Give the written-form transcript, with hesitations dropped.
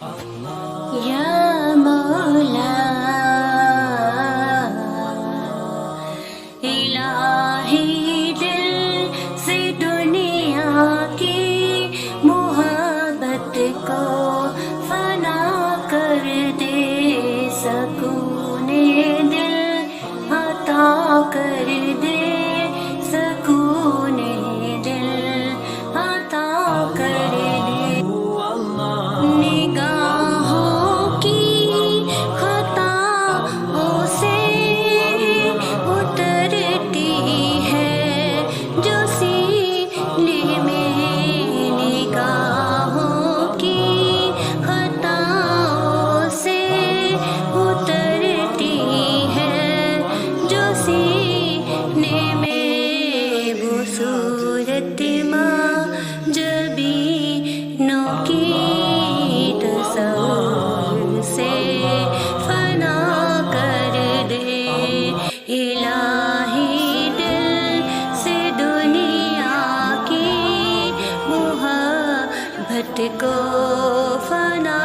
یا مولا الہی دل سے دنیا کی محبت کو فنا کر دے، سکون دل عطا کر دے، سکون دل عطا کر دے۔ نگاہوں کی خطاؤں سے اترتی ہے جو سینے میں، نگاہوں کی خطاؤں سے اترتی ہے جو سینے میں، وہ صورت ماں جبینوں کی تصور سے فنا کر دے، الہی دل سے دنیا کی محبت کو فنا